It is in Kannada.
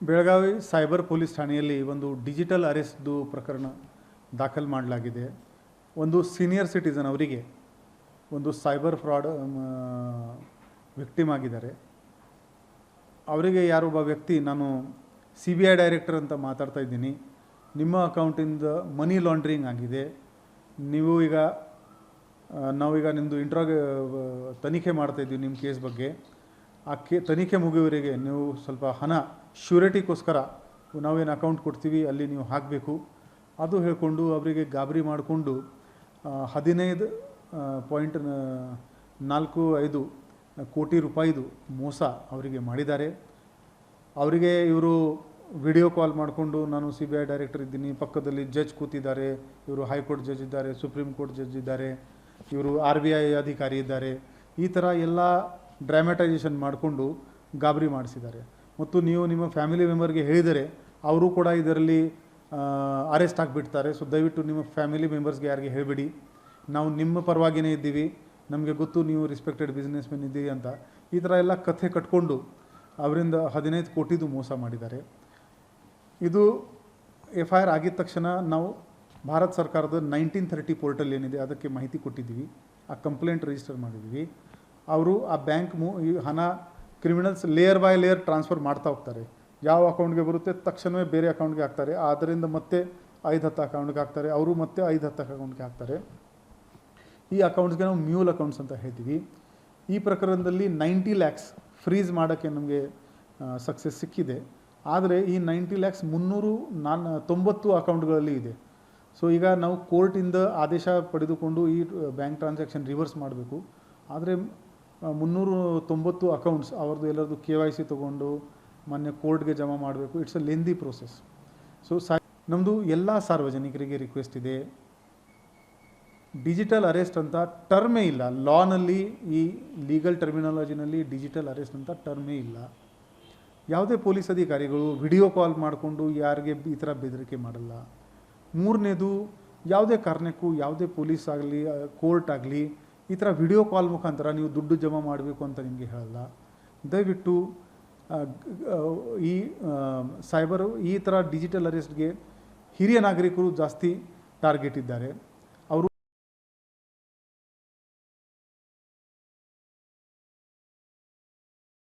ಬೆಳಗಾವಿ ಸೈಬರ್ ಪೊಲೀಸ್ ಠಾಣೆಯಲ್ಲಿ ಒಂದು ಡಿಜಿಟಲ್ ಅರೆಸ್ಟ್ದು ಪ್ರಕರಣ ದಾಖಲು ಮಾಡಲಾಗಿದೆ. ಒಂದು ಸೀನಿಯರ್ ಸಿಟಿಸನ್ ಅವರಿಗೆ ಒಂದು ಸೈಬರ್ ಫ್ರಾಡ್ ವಿಕ್ಟಿಮ್ ಆಗಿದ್ದಾರೆ. ಅವರಿಗೆ ಯಾರೊಬ್ಬ ವ್ಯಕ್ತಿ, ನಾನು CBI ಡೈರೆಕ್ಟರ್ ಅಂತ ಮಾತಾಡ್ತಾ ಇದ್ದೀನಿ, ನಿಮ್ಮ ಅಕೌಂಟಿಂದ ಮನಿ ಲಾಂಡ್ರಿಂಗ್ ಆಗಿದೆ, ನಾವೀಗ ನಿಮ್ಮದು ತನಿಖೆ ಮಾಡ್ತಾಯಿದ್ದೀವಿ ನಿಮ್ಮ ಕೇಸ್ ಬಗ್ಗೆ, ಆ ತನಿಖೆ ಮುಗಿಯುವವರೆಗೆ ನೀವು ಸ್ವಲ್ಪ ಹಣ ಶ್ಯೂರಿಟಿಗೋಸ್ಕರ ನಾವೇನು ಅಕೌಂಟ್ ಕೊಡ್ತೀವಿ ಅಲ್ಲಿ ನೀವು ಹಾಕಬೇಕು ಅದು ಹೇಳಿಕೊಂಡು ಅವರಿಗೆ ಗಾಬರಿ ಮಾಡಿಕೊಂಡು 15.45 ಕೋಟಿ ರೂಪಾಯಿದು ಮೋಸ ಅವರಿಗೆ ಮಾಡಿದ್ದಾರೆ. ಅವರಿಗೆ ಇವರು ವಿಡಿಯೋ ಕಾಲ್ ಮಾಡಿಕೊಂಡು, ನಾನು CBI ಡೈರೆಕ್ಟರ್ ಇದ್ದೀನಿ, ಪಕ್ಕದಲ್ಲಿ ಜಡ್ಜ್ ಕೂತಿದ್ದಾರೆ, ಇವರು ಹೈಕೋರ್ಟ್ ಜಡ್ಜ್ ಇದ್ದಾರೆ, ಸುಪ್ರೀಂ ಕೋರ್ಟ್ ಜಡ್ಜ್ ಇದ್ದಾರೆ, ಇವರು RBI ಅಧಿಕಾರಿ ಇದ್ದಾರೆ, ಈ ಥರ ಎಲ್ಲ ಡ್ರಾಮ್ಯಾಟೈಸೇಷನ್ ಮಾಡಿಕೊಂಡು ಗಾಬರಿ ಮಾಡಿಸಿದ್ದಾರೆ. ಮತ್ತು ನೀವು ನಿಮ್ಮ ಫ್ಯಾಮಿಲಿ ಮೆಂಬರ್ಗೆ ಹೇಳಿದರೆ ಅವರು ಕೂಡ ಇದರಲ್ಲಿ ಅರೆಸ್ಟ್ ಆಗಿಬಿಡ್ತಾರೆ. ಸೊ ದಯವಿಟ್ಟು ನಿಮ್ಮ ಫ್ಯಾಮಿಲಿ ಮೆಂಬರ್ಸ್ಗೆ ಯಾರಿಗೆ ಹೇಳಬೇಡಿ, ನಾವು ನಿಮ್ಮ ಪರವಾಗಿಯೇ ಇದ್ದೀವಿ, ನಮಗೆ ಗೊತ್ತು ನೀವು ರೆಸ್ಪೆಕ್ಟೆಡ್ ಬಿಸ್ನೆಸ್ ಮೆನ್ ಇದ್ದೀರಿ ಅಂತ ಈ ಥರ ಎಲ್ಲ ಕಥೆ ಕಟ್ಕೊಂಡು ಅವರಿಂದ 15 ಕೋಟಿದು ಮೋಸ ಮಾಡಿದ್ದಾರೆ. ಇದು FIR ಆಗಿದ ತಕ್ಷಣ ನಾವು ಭಾರತ ಸರ್ಕಾರದ 1930 ಪೋರ್ಟಲ್ ಏನಿದೆ ಅದಕ್ಕೆ ಮಾಹಿತಿ ಕೊಟ್ಟಿದ್ದೀವಿ, ಆ ಕಂಪ್ಲೇಂಟ್ ರಿಜಿಸ್ಟರ್ ಮಾಡಿದ್ದೀವಿ. ಅವರು ಆ ಬ್ಯಾಂಕ್ ಹಣ criminals layer by layer transfer ಮಾಡ್ತಾ ಹೋಗ್ತಾರೆ. ಯಾವ ಅಕೌಂಟ್ಗೆ ಬರುತ್ತೆ ತಕ್ಷಣವೇ ಬೇರೆ ಅಕೌಂಟ್ಗೆ ಹಾಕ್ತಾರೆ, ಅದರಿಂದ ಮತ್ತೆ 5-10 ಅಕೌಂಟ್ಗೆ ಹಾಕ್ತಾರೆ, ಅವರು ಮತ್ತೆ 5-10 ಅಕೌಂಟ್ಗೆ ಹಾಕ್ತಾರೆ. ಈ ಅಕೌಂಟ್ಸ್ಗೆ ನಾವು ಮ್ಯೂಲ್ ಅಕೌಂಟ್ಸ್ ಅಂತ ಹೇಳ್ತೀವಿ. ಈ ಪ್ರಕರಣದಲ್ಲಿ 90 lakhs ಫ್ರೀಸ್ ಮಾಡೋಕ್ಕೆ ನಮಗೆ ಸಕ್ಸಸ್ ಸಿಕ್ಕಿದೆ. ಆದರೆ ಈ 90 lakhs 390 ಅಕೌಂಟ್ಗಳಲ್ಲಿ ಇದೆ. ಸೊ ಈಗ ನಾವು ಕೋರ್ಟಿಂದ ಆದೇಶ ಪಡೆದುಕೊಂಡು ಈ ಬ್ಯಾಂಕ್ ಟ್ರಾನ್ಸಾಕ್ಷನ್ ರಿವರ್ಸ್ ಮಾಡಬೇಕು. ಆದರೆ 390 ಅಕೌಂಟ್ಸ್ ಅವ್ರದ್ದು ಎಲ್ಲರದ್ದು KYC ತೊಗೊಂಡು ಮೊನ್ನೆ ಕೋರ್ಟ್ಗೆ ಜಮಾ ಮಾಡಬೇಕು. It's a lengthy process. So ನಮ್ಮದು ಎಲ್ಲ ಸಾರ್ವಜನಿಕರಿಗೆ ರಿಕ್ವೆಸ್ಟ್ ಇದೆ, ಡಿಜಿಟಲ್ ಅರೆಸ್ಟ್ ಅಂತ ಟರ್ಮೇ ಇಲ್ಲ ಲಾನಲ್ಲಿ, ಈ ಲೀಗಲ್ ಟರ್ಮಿನಾಲಜಿನಲ್ಲಿ ಡಿಜಿಟಲ್ ಅರೆಸ್ಟ್ ಅಂತ ಟರ್ಮೇ ಇಲ್ಲ. ಯಾವುದೇ ಪೊಲೀಸ್ ಅಧಿಕಾರಿಗಳು ವಿಡಿಯೋ ಕಾಲ್ ಮಾಡಿಕೊಂಡು ಯಾರಿಗೆ ಈ ಥರ ಬೆದರಿಕೆ ಮಾಡಲ್ಲ. ಮೂರನೇದು, ಯಾವುದೇ ಕಾರಣಕ್ಕೂ ಯಾವುದೇ ಪೊಲೀಸ್ ಆಗಲಿ ಕೋರ್ಟ್ ಆಗಲಿ ಈ ಥರ ವಿಡಿಯೋ ಕಾಲ್ ಮುಖಾಂತರ ನೀವು ದುಡ್ಡು ಜಮಾ ಮಾಡಬೇಕು ಅಂತ ನಿಮಗೆ ಹೇಳಲ್ಲ. ದಯವಿಟ್ಟು ಈ ಈ ಥರ ಡಿಜಿಟಲ್ ಅರೆಸ್ಟ್ಗೆ ಹಿರಿಯ ನಾಗರಿಕರು ಜಾಸ್ತಿ ಟಾರ್ಗೆಟ್ ಇದ್ದಾರೆ.